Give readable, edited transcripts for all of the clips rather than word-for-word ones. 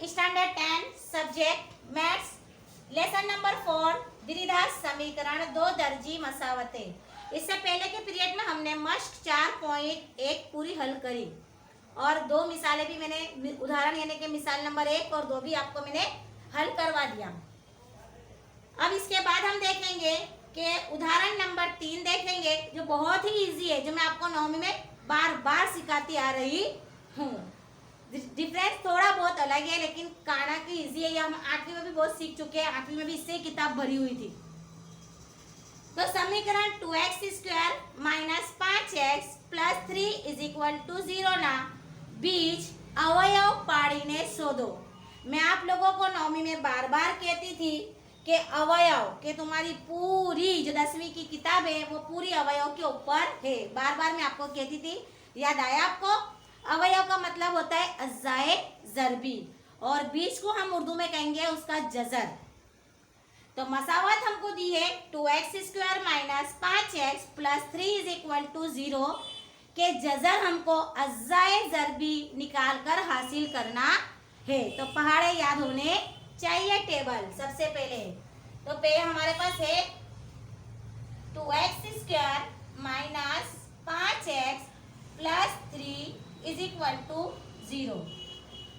Standard 10 subject maths lesson number 4 द्विघात समीकरण दो दर्जी मसावतें। इससे पहले के पीरियड में हमने मश्क 4.1 पूरी हल करी और दो मिसालें भी मैंने उदाहरण यानी कि मिसाल नंबर 1 और 2 भी आपको मैंने हल करवा दिया। अब इसके बाद हम देखेंगे कि उदाहरण नंबर 3 देखेंगे जो बहुत ही इजी है, जो मैं आपको 9वीं में बार बार सिखाती आ रही हूँ। डिफरेंस थोड़ा बहुत अलग है लेकिन काना की इजी है, ये हम 8वीं में भी बहुत सीख चुके हैं। 8वीं में भी इससे किताब भरी हुई थी। तो समीकरण 2x² minus 5x plus 3 is equal to 0 ना बीज अवयव पाड़ीने शोधो। मैं आप लोगों को 9वीं में बार बार कहती थी कि अवयव के तुम्हारी पूरी जो 10वीं की किताब है वो पूरी अवयव के ऊपर है। बार बार मैं आपको कहती थी, याद आया आपको? अवयव का मतलब होता है अज्जाए ज़रबी और बीज को हम उर्दू में कहेंगे उसका जजर। तो मसावत हमको दी है 2x² minus 5x plus 3 is equal to 0 के जजर हमको अज्जाए ज़रबी निकाल कर हासिल करना है। तो पहाड़े याद होने चाहिए टेबल सबसे पहले। तो पहले हमारे पास है 2x² minus 5x plus 3 is equal to 0।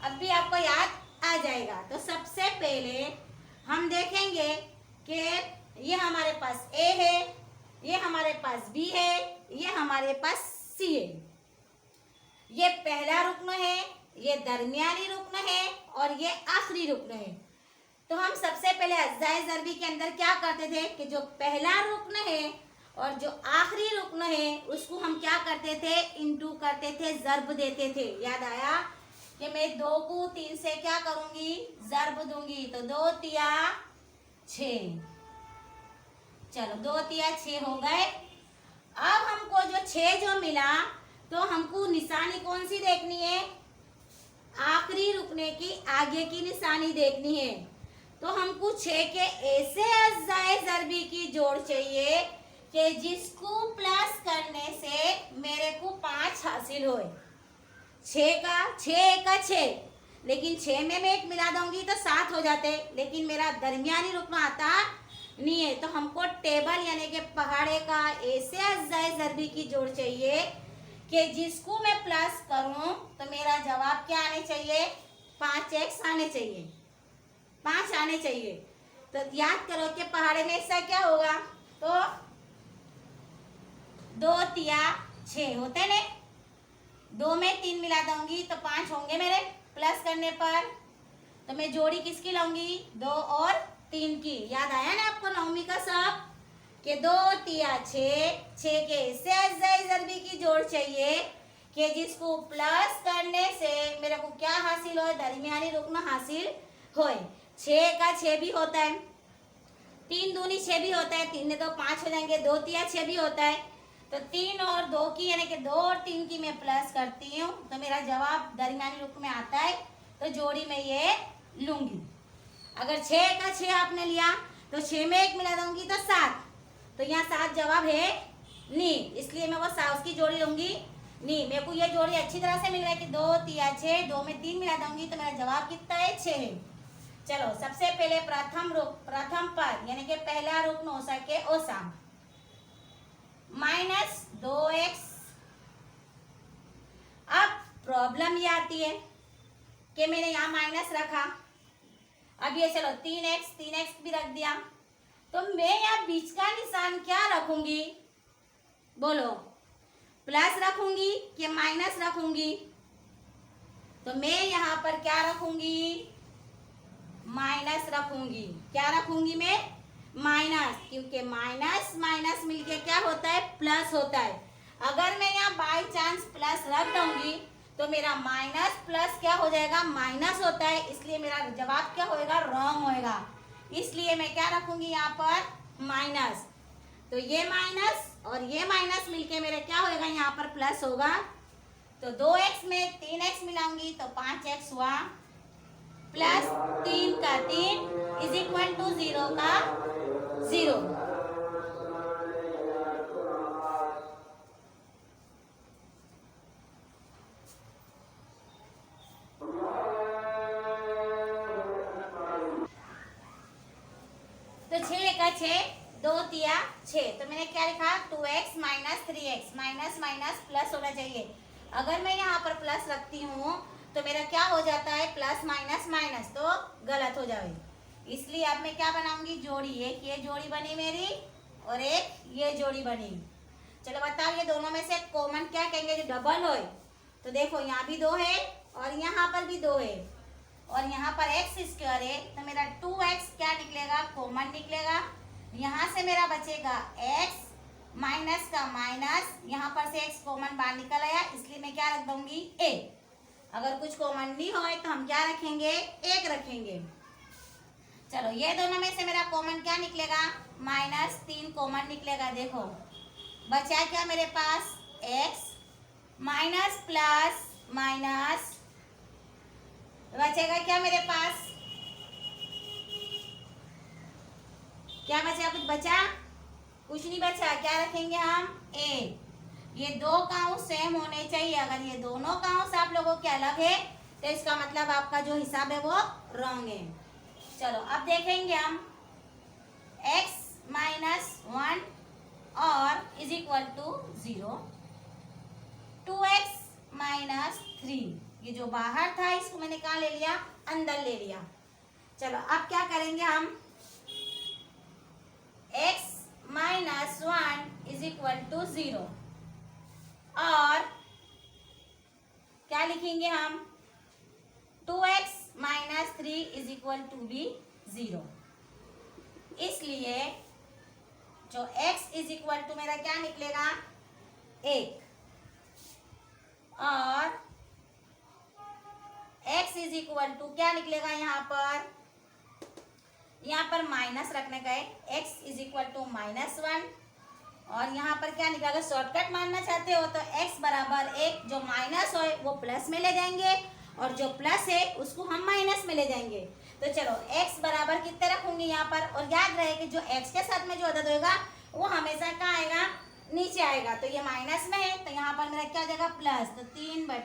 अब भी आपको याद आ जाएगा। तो सबसे पहले हम देखेंगे कि ये हमारे पास A है, ये हमारे पास B है, ये हमारे पास C है। ये पहला रुक्न है, ये दरमियानी रुक्न है और ये आखिरी रुक्न है। तो हम सबसे पहले अज्जाए ज़रबी के अंदर क्या करते थे कि जो पहला रुक्न है और जो आखिरी रुक्न है उसको हम क्या करते थे, इंटू करते थे, ज़र्ब देते थे। याद आया कि मैं 2 को 3 से क्या करूंगी, ज़र्ब दूंगी। तो 2 तिया 6, चलो 2 तिया 6 हो गए। अब हमको जो 6 जो मिला तो हमको निशानी कौन सी देखनी है, आखिरी रुकने की आगे की निशानी देखनी है। तो हमको 6 के ऐसे अज्जाए ज़रबी की जोड़ चाहिए कि जिसको प्लस करने से मेरे को 5 हासिल होए। 6 का 6, लेकिन 6 में मैं 1 मिला दूंगी तो 7 हो जाते, लेकिन मेरा दरमियानी रुकन आता नहीं है। तो हमको टेबल यानी कि पहाड़े का ऐसे अज्जाए ज़रबी की जोड़ चाहिए कि जिसको मैं प्लस करूं तो मेरा जवाब क्या आने चाहिए, 5x आने चाहिए, 5 आने चाहिए। तो याद करो कि पहाड़े में ऐसा क्या होगा, तो 2 तिया 6 होते ने, 2 में 3 मिला दूंगी तो 5 होंगे मेरे प्लस करने पर। तो मैं जोड़ी किसकी लाऊंगी, 2 और 3 की। याद आया ना आपको 9वीं का सब कि 2 तिया 6 के ऐसे अज्जाए ज़रबी की जोड़ चाहिए कि जिसको प्लस करने से मेरे को क्या हासिल हो, दरमियानी रुकन हासिल होए। 6 का 6 भी होता है, 3 दूनी 6 भी होता है, 3 ने तो 5 हो जाएंगे, 2 तिया 6 भी होता है। तो 3 और 2 की यानी कि 2 और 3 की मैं प्लस करती हूँ तो मेरा जवाब दरमियानी रुक में आता है। तो जोड़ी में ये लूंगी। अगर 6 का 6 आपने लिया तो 6 में 1 मिला दूंगी तो 7, तो यहाँ 7 जवाब है नहीं, इसलिए मैं वो उसकी जोड़ी लूंगी नहीं। मेरे को ये जोड़ी अच्छी तरह से मिल रहा है कि 2 तिया 6, 2 में 3 मिला दूंगी तो मेरा जवाब कितना है, 6 है। चलो सबसे पहले प्रथम पद यानी कि पहला रुकन हो सके ओसा माइनस 2x। अब प्रॉब्लम ये आती है कि मैंने यहाँ माइनस रखा, अब ये चलो 3x भी रख दिया, तो मैं यहाँ बीच का निशान क्या रखूंगी, बोलो, प्लस रखूंगी कि माइनस रखूंगी? तो मैं यहाँ पर क्या रखूंगी, माइनस रखूंगी। क्या रखूंगी मैं, माइनस, क्योंकि माइनस माइनस मिलके क्या होता है, प्लस होता है। अगर मैं यहाँ बाय चांस प्लस रख दूंगी तो मेरा माइनस प्लस क्या हो जाएगा, माइनस होता है, इसलिए मेरा जवाब क्या होएगा, रॉन्ग होएगा। इसलिए मैं क्या रखूंगी यहाँ पर, माइनस। तो ये माइनस और ये माइनस मिलके मेरे क्या होएगा, यहाँ पर प्लस होगा। तो 2x में 3x मिलाऊंगी तो 5x हुआ, प्लस 3 का 3 इज इक्वल टू 0 का 0। बचे 2 तिया 6, तो मैंने क्या लिखा 2x minus 3x, minus minus plus होना चाहिए। अगर मैं यहाँ पर प्लस रखती हूँ तो मेरा क्या हो जाता है प्लस माइनस माइनस, तो गलत हो जाए। इसलिए अब मैं क्या बनाऊंगी जोड़ी, एक ये जोड़ी बनी मेरी और एक ये जोड़ी बनी। चलो बताओ ये दोनों में से कॉमन क्या कहेंगे जो डबल हो, तो देखो यहाँ भी 2 है और यहाँ पर भी 2 है और यहाँ पर x स्क्वायर है, तो मेरा 2x क्या निकलेगा कॉमन निकलेगा। यहाँ से मेरा बचेगा x माइनस का माइनस, यहाँ पर से x कॉमन बाहर निकल आया, इसलिए मैं क्या रख दूंगी a। अगर कुछ कॉमन नहीं हो तो हम क्या रखेंगे 1 रखेंगे। चलो ये दोनों में से मेरा कॉमन क्या निकलेगा -3 कॉमन निकलेगा। देखो बचा क्या मेरे पास x माइनस प्लस माइनस, बचेगा क्या मेरे पास, क्या बचा, कुछ बचा, कुछ नहीं बचा, क्या रखेंगे हम a। ये दो काउंट सेम होने चाहिए, अगर ये दोनों काउंट्स आप लोगों के अलग है तो इसका मतलब आपका जो हिसाब है वो रॉन्ग है। चलो अब देखेंगे हम x माइनस 1 और is equal to 0, 2x minus 3, ये जो बाहर था इसको मैंने कहाँ ले लिया अंदर ले लिया। चलो अब क्या करेंगे हम x minus 1 is equal to 0 और क्या लिखेंगे हम 2x minus 3 is equal to भी 0। इसलिए जो x इज इक्वल टू मेरा क्या निकलेगा 1 और x इज इक्वल टू क्या निकलेगा, यहाँ पर माइनस रखने का है, x इज इक्वल टू -1 और यहाँ पर क्या निकाला, शॉर्टकट मानना चाहते हो तो x बराबर 1, जो माइनस हो वो प्लस में ले जाएंगे और जो प्लस है उसको हम माइनस में ले जाएंगे। तो चलो x बराबर कितने रखूंगी यहाँ पर, और याद रहे कि जो x के साथ में जो अदद होगा वो हमेशा कहाँ आएगा नीचे आएगा, तो ये माइनस में है तो यहाँ पर मेरा क्या हो जाएगा प्लस, तो 3/2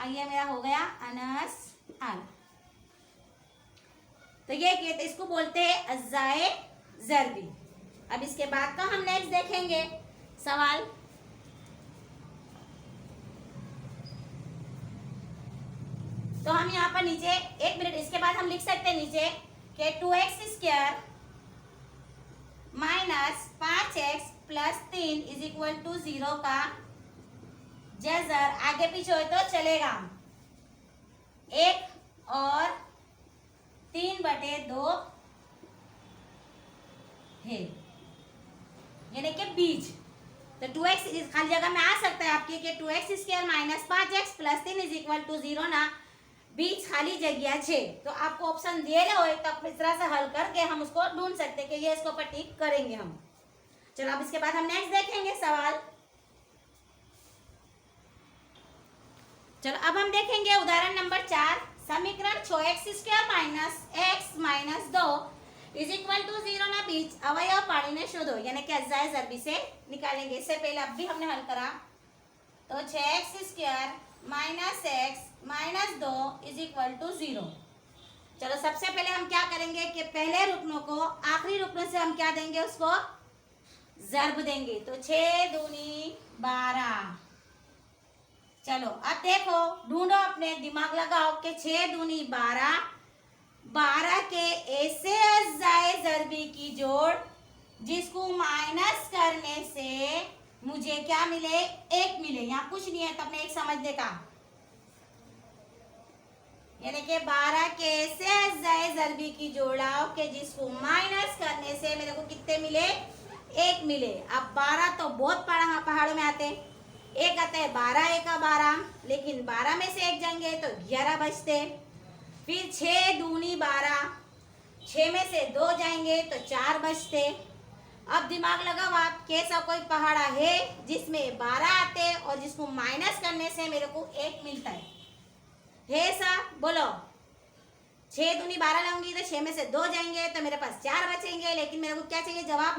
ये मेरा हो गया अनस आर। तो ये कहते इसको बोलते हैं अज़ाए ज़रबी। अब इसके बाद का हम नेक्स्ट देखेंगे सवाल। तो हम यहाँ पर नीचे 1 मिनट, इसके बाद हम लिख सकते हैं नीचे कि 2x square minus 5x plus 3 is equal to 0 का जज़र आगे पीछे हो तो चलेगा 1 और 3/2 है, यानी कि बीज। तो 2x खाली जगह में आ सकता है आपके कि 2x square minus 5x plus 3 is equal to 0 ना, बीच खाली जगह 6। तो आपको ऑप्शन दे रहे हो तो आप इस तरह से हल करके हम उसको ढूंढ सकते हैं कि ये इसको ऊपर टिक करेंगे हम। चलो अब इसके बाद हम नेक्स्ट देखेंगे सवाल। चलो अब हम देखेंगे उदाहरण नंबर 4, समीकरण 6x square minus x minus 2 is equal to 0 ना, बीच अवयव पानी ने शोधो, यानी कि अज़ाए ज़रबी से निकालेंगे। इससे पहले अब भी हमने हल करा, तो 6x square minus x minus 2 is equal to 0। चलो सबसे पहले हम क्या करेंगे कि पहले रुकनों को आखिरी रुकनों से हम क्या देंगे, उसको ज़र्ब देंगे। तो 6 दूनी 12। चलो अब देखो ढूंढो, अपने दिमाग लगाओ कि 6 दूनी 12, 12 के ऐसे अज़ाए ज़रबी की जोड़ जिसको माइनस करने से मुझे क्या मिले 1 मिले। यहाँ कुछ नहीं है तो अपने एक समझने का, यानी कि 12 के ऐसे अज़ाए ज़रबी की जोड़ाओ के जिसको माइनस करने से मेरे को कितने मिले 1 मिले। अब 12 तो बहुत पहाड़ों में आते हैं, एक आता है 12 1 12, लेकिन 12 में से 1 जाएंगे तो 11 बचते। फिर 6 दूनी 12, 6 में से 2 जाएंगे तो 4 बचते। अब दिमाग लगाओ आप, कैसा कोई पहाड़ा है जिसमें 12 आते और जिसको माइनस करने से मेरे को 1 मिलता है सा, बोलो। 6 दूनी 12 लाऊंगी तो 6 में से 2 जाएंगे तो मेरे पास 4 बचेंगे, लेकिन मेरे को क्या चाहिए जवाब,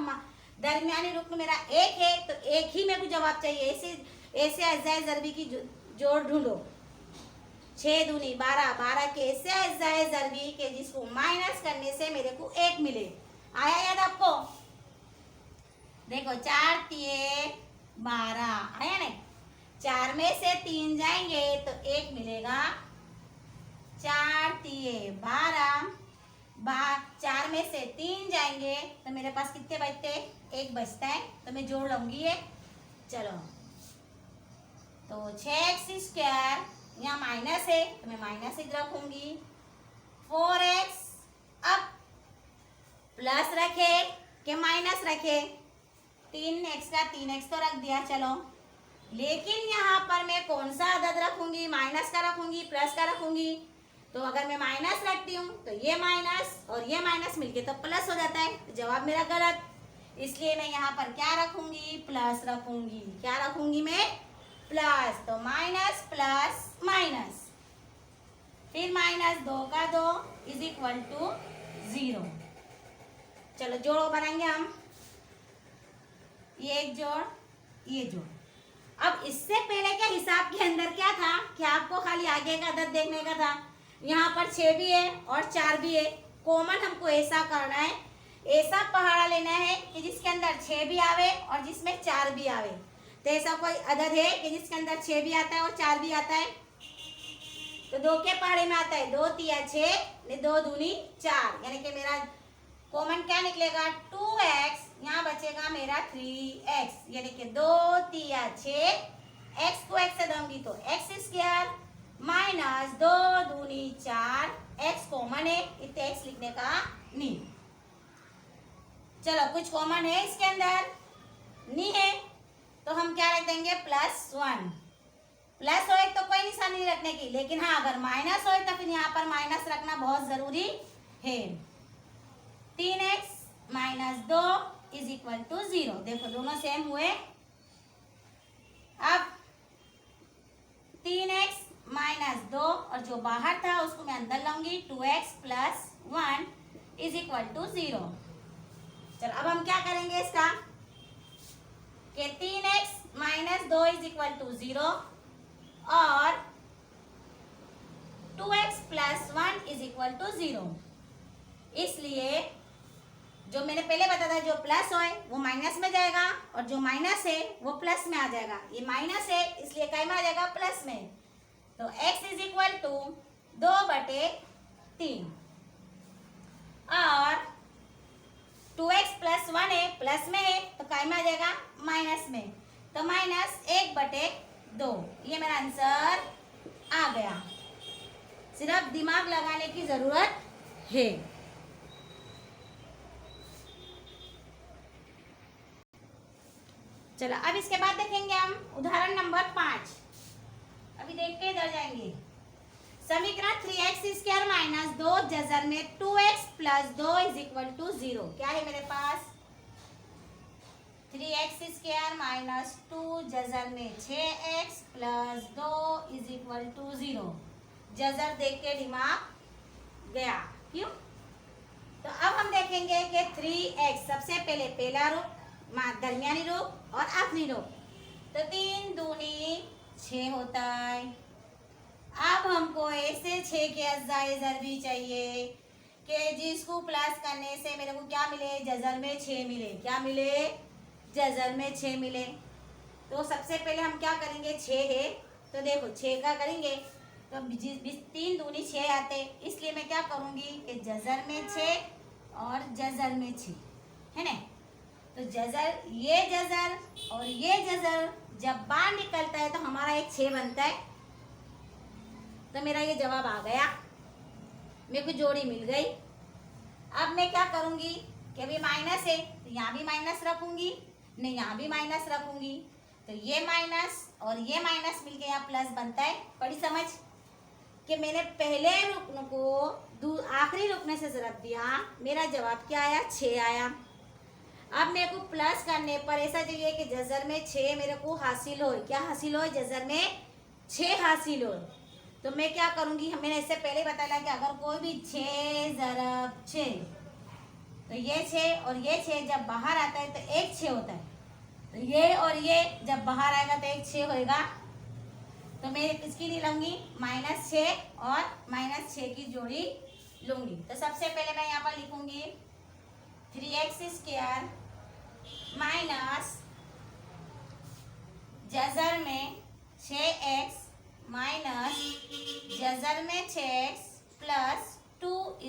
दरमियानी रुकन मेरा 1 है तो 1 ही मेरे को जवाब चाहिए। ऐसे अज़ाए ज़रबी की जोड़ ढूंढो। 6 दूनी 12, 12 के ऐसे जाए जरबी के जिसको माइनस करने से मेरे को 1 मिले। आया याद आपको? देखो 4 तिये 12 आया नहीं? 4 में से 3 जाएंगे तो 1 मिलेगा। 4 तिये 12, 4 में से 3 जाएंगे तो मेरे पास कितने बचते? 1 बचता है, तो मैं जोड़ लूंगी ये। चलो तो 6x², यहाँ माइनस है तो मैं माइनस इधर रखूंगी। 4x, अब प्लस रखे कि माइनस रखे? 3x का 3x तो रख दिया, चलो। लेकिन यहाँ पर मैं कौन सा अदद रखूंगी? माइनस का रखूंगी, प्लस का रखूंगी? तो अगर मैं माइनस रखती हूँ तो ये माइनस और ये माइनस मिलके तो प्लस हो जाता है, तो जवाब मेरा गलत। इसलिए मैं यहाँ पर क्या रखूंगी? प्लस रखूंगी। क्या रखूंगी मैं? प्लस। तो माइनस प्लस माइनस, फिर माइनस 2 का 2 = 0। चलो जोड़ो बनाएंगे हम, ये एक जोड़, ये जोड़। अब इससे पहले क्या हिसाब के अंदर क्या था कि आपको खाली आगे का अदद देखने का था। यहाँ पर 6 भी है और 4 भी है, कॉमन हमको ऐसा करना है, ऐसा पहाड़ा लेना है कि जिसके अंदर 6 भी आवे और जिसमें 4 भी आवे। तो ऐसा कोई अदद है कि जिसके अंदर 6 भी आता है और 4 भी आता है? तो 2 के पहाड़े में आता है 2 तिया 6, 2 दूनी 4, यानी कि मेरा कॉमन क्या निकलेगा? 2x, यहाँ बचेगा मेरा 3x, यानी कि 2 तिया 6, x को x से दूंगी तो x² माइनस 2 दूनी 4, x कॉमन है, इतने x लिखने का नहीं। चलो कुछ कॉमन है इसके अंदर? नहीं है, तो हम क्या रख देंगे? +1। प्लस हो तो कोई निशानी नहीं रखने की, लेकिन हाँ अगर माइनस हो तो फिर यहाँ पर माइनस रखना बहुत जरूरी है। 3x - 2 = 0। देखो दोनों सेम हुए। अब 3x - 2 और जो बाहर था उसको मैं अंदर लाऊंगी, 2x + 1 = 0। चलो अब हम क्या करेंगे इसका कि 3x - 2 = 0 और 2x + 1 = 0। इसलिए जो मैंने पहले बताया था, जो प्लस होए वो माइनस में जाएगा और जो माइनस है वो प्लस में आ जाएगा। ये माइनस है इसलिए काय में आ जाएगा? प्लस में। तो x = 2/3 और 2x + 1 है, प्लस में है तो काय में आ जाएगा? माइनस में। तो -1/2, ये मेरा आंसर आ गया। सिर्फ दिमाग लगाने की जरूरत है। चलो अब इसके बाद देखेंगे हम उदाहरण नंबर 5। अभी देख के इधर जाएंगे। समीकरण 3x² - 2 जजर में 2x + 2 = 0। क्या है मेरे पास? 3x² - 2 जजर में 6x + 2 = 0। जजर देख के दिमाग गया, क्यों? तो अब हम देखेंगे कि 3x सबसे पहले पहला रूप, दरमियानी रूप और आखिरी रूप। तो 3 दूनी 6 होता है। अब हमको ऐसे 6 के अज़ाए ज़रबी चाहिए कि जिसको प्लस करने से मेरे को क्या मिले? जजर में 6 मिले। क्या मिले? जजर में 6 मिले। तो सबसे पहले हम क्या करेंगे? 6 है तो देखो 6 का करेंगे तो 3 दूनी 6 आते, इसलिए मैं क्या करूँगी कि जजर में 6 और जजर में 6 है ना। तो जजर, ये जजर और ये जजर जब बाहर निकलता है तो हमारा एक 6 बनता है। तो मेरा ये जवाब आ गया, मेरे को जोड़ी मिल गई। अब मैं क्या करूँगी कि अभी माइनस है तो यहाँ भी माइनस रखूँगी, नहीं यहाँ भी माइनस रखूँगी, तो ये माइनस और ये माइनस मिलके यहाँ प्लस बनता है। बड़ी समझ कि मैंने पहले रुकन को आखिरी रुकने से ज़रब दिया, मेरा जवाब क्या आया? 6 आया। अब मेरे को प्लस करने पर ऐसा चाहिए कि जजर में 6 मेरे को हासिल हो। क्या हासिल हो? जजर में 6 हासिल हो। तो मैं क्या करूँगी, मैंने इससे पहले बताया कि अगर कोई भी 6 ज़रब 6, तो ये 6 और ये 6 जब बाहर आता है तो एक 6 होता है। तो ये और ये जब बाहर आएगा तो एक 6 होएगा। तो मैं इसकी नहीं लूंगी, -6 और -6 की जोड़ी लूंगी। तो सबसे पहले मैं यहाँ पर लिखूंगी 3x² माइनस जजर में 6x माइनस जजर में 6x प्लस 2 =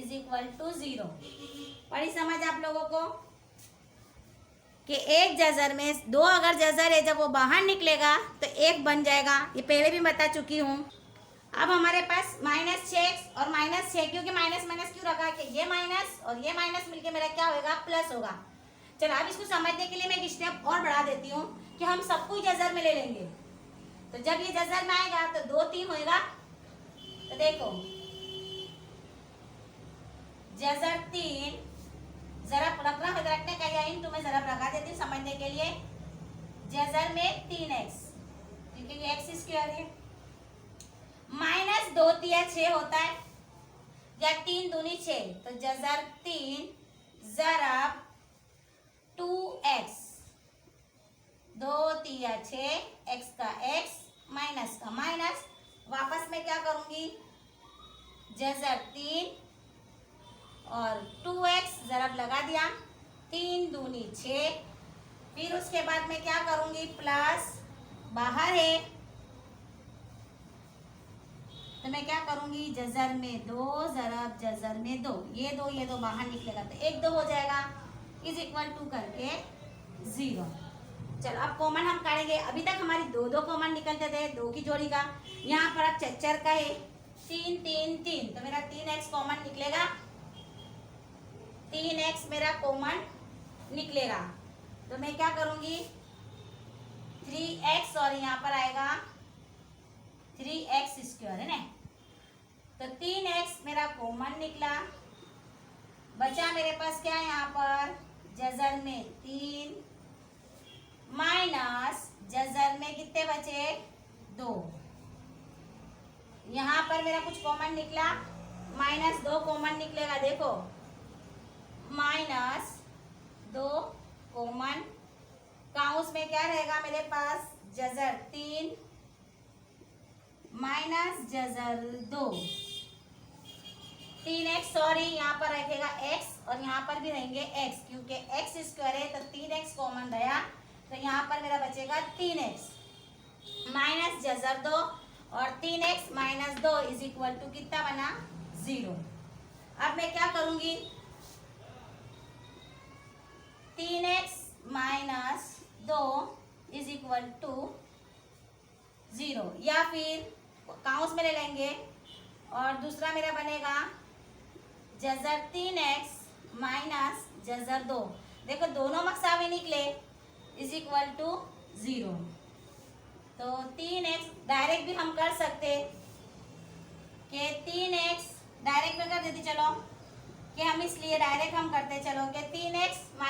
0। पढ़ी समझ आप लोगों को कि एक जजर में दो अगर जजर है, जब वो बाहर निकलेगा तो एक बन जाएगा। ये पहले भी बता चुकी हूँ। अब हमारे पास -6 और -6, क्योंकि माइनस माइनस क्यों रखा कि ये माइनस और ये माइनस मिलके मेरा क्या होगा, प्लस होगा। चलो अब इसको समझने के लिए मैं एक स्टेप और बढ़ा देती हूँ कि हम सबको जजर में ले लेंगे। तो जब ये जजर में आएगा तो 2 3 होएगा। तो देखो जजर 3, जरा रखने का या इंटू में जरा लगा देती हूँ समझने के लिए। जजर में 3x, क्योंकि ये x² है, -2 तिया 6 होता है, या 3 दूनी 6, तो जजर 3 जरब 2x, 2 तिया 6, x का x माइनस का माइनस, वापस में क्या करूंगी, जजर 3 और 2x जरब लगा दिया, 3 दूनी 6। फिर उसके बाद मैं क्या करूंगी, प्लस बाहर है तो मैं क्या करूंगी, जजर में 2 जरब जजर में 2, ये 2 बाहर निकलेगा तो 1 2 हो जाएगा, = करके 0। चलो अब कॉमन हम काटेंगे। अभी तक हमारी 2 2 कॉमन निकलते थे, 2 की जोड़ी का। यहाँ पर अब चच्चर का है 3 3 3, तो मेरा 3x कॉमन निकलेगा, 3x मेरा कॉमन निकलेगा। तो मैं क्या करूंगी, 3x और यहाँ पर आएगा 3x² है ना। तो 3x मेरा कॉमन निकला, बचा मेरे पास क्या है यहाँ पर, जजर में 3 माइनस जजर में कितने बचे, 2। यहाँ पर मेरा कुछ कॉमन निकला, -2 कॉमन निकलेगा। देखो -2 कॉमन, काउंस में क्या रहेगा मेरे पास, जजर 3 माइनस जजर 2, 3x, सॉरी यहाँ पर रखेगा x और यहाँ पर भी रहेंगे x, क्योंकि x² है तो 3x कॉमन रहा, तो यहाँ पर मेरा बचेगा 3x माइनस जजर 2 और 3x - 2 = कितना बना, 0। अब मैं क्या करूंगी, 3x - 2 = 0, या फिर काउंस में ले लेंगे और दूसरा मेरा बनेगा जजर 3x माइनस जजर 2। देखो दोनों मसावे निकले, = 0। तो 3x डायरेक्ट भी हम कर सकते कि 3x डायरेक्ट में कर देती, चलो कि हम इसलिए डायरेक्ट हम करते, चलो कि 3x